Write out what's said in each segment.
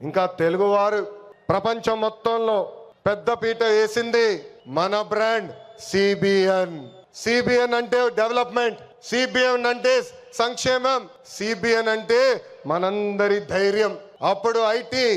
ఇంకా తెలుగువారు ప్రపంచం మొత్తంలో పెద్ద పీట వేసింది మన బ్రాండ్ సిబిఎన్. సిబిఎన్ అంటే డెవలప్మెంట్, సిబిఎన్ అంటే సంక్షేమం, సిబిఎన్ అంటే మనందరి ధైర్యం. అప్పుడు ఐటీ,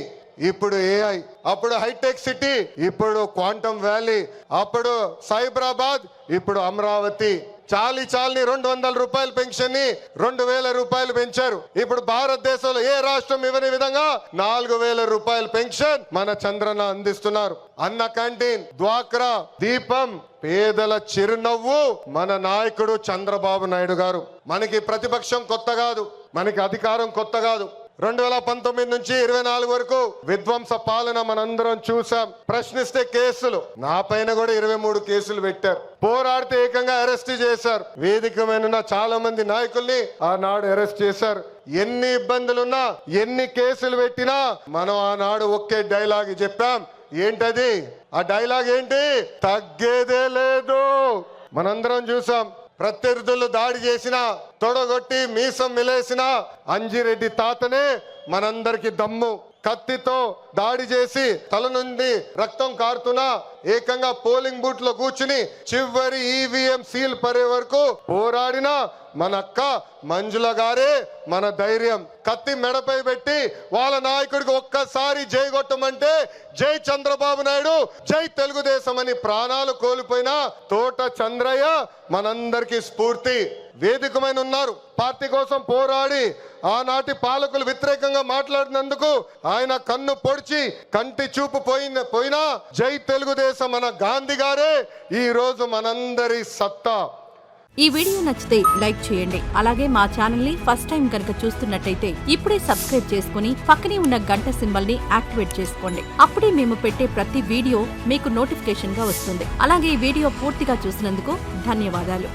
ఇప్పుడు ఏఐ, అప్పుడు హైటెక్ సిటీ, ఇప్పుడు క్వాంటమ్ వ్యాలీ, అప్పుడు సైబరాబాద్, ఇప్పుడు అమరావతి. చాలి 200 రూపాయల పెన్షన్ ని 2000 రూపాయలు పెంచారు. ఇప్పుడు భారతదేశంలో ఏ రాష్ట్రం ఇవ్వని విధంగా 4000 రూపాయల పెన్షన్ మన చంద్రన్న అందిస్తున్నారు. అన్న క్యాంటీన్, డ్వాక్రా, దీపం, పేదల చిరునవ్వు మన నాయకుడు చంద్రబాబు నాయుడు గారు. మనకి ప్రతిపక్షం కొత్త కాదు, మనకి అధికారం కొత్త కాదు. 2019 నుంచి 24 వరకు విధ్వంస పాలన మనందరం చూసాం. ప్రశ్నిస్తే కేసులు, నా పైన కూడా 23 కేసులు పెట్టారు. పోరాడితే ఏకంగా అరెస్ట్ చేశారు. వేదిక మీద చాలా మంది నాయకుల్ని ఆనాడు అరెస్ట్ చేశారు. ఎన్ని ఇబ్బందులున్నా, ఎన్ని కేసులు పెట్టినా మనం ఆనాడు ఒకే డైలాగ్ చెప్పాం. ఏంటది? ఆ డైలాగ్ ఏంటి? తగ్గేదే లేదు. మనందరం చూసాం. ప్రత్యర్థులు దాడి చేసిన, తొడగొట్టి మీసం మిలేసిన అంజిరెడ్డి తాతనే మనందరికి దమ్ము. కత్తితో దాడి చేసి తల నుండి రక్తం కారుతున్నా ఏకంగా పోలింగ్ బూత్ లో కూర్చుని చివరి ఈవీఎం సీల్ పడే వరకు పోరాడిన మన అక్క మంజుల గారే మన ధైర్యం. కత్తి మెడపై పెట్టి వాళ్ళ నాయకుడికి ఒక్కసారి జై కొట్టమంటే జై చంద్రబాబు నాయుడు, జై తెలుగుదేశం అని ప్రాణాలు కోల్పోయిన తోట చంద్రయ్య మనందరికీ స్ఫూర్తి. వేదికమైన ఉన్నారు. పార్టీ కోసం పోరాడి ఆనాటి పాలకులు వ్యతిరేకంగా మాట్లాడినందుకు ఆయన కన్ను పొడిచి కంటి చూపు పోయినా జై తెలుగుదేశం మన గాంధీ గారే ఈ రోజు మనందరి సత్తా. ఈ వీడియో నచ్చితే లైక్ చేయండి. అలాగే మా ఛానల్ ని ఫస్ట్ టైం కనుక చూస్తున్నట్టయితే ఇప్పుడే సబ్స్క్రైబ్ చేసుకుని పక్కనే ఉన్న గంట సింబల్ ని యాక్టివేట్ చేసుకోండి. అప్పుడే మేము పెట్టే ప్రతి వీడియో మీకు నోటిఫికేషన్ గా వస్తుంది. అలాగే ఈ వీడియో పూర్తిగా చూసినందుకు ధన్యవాదాలు.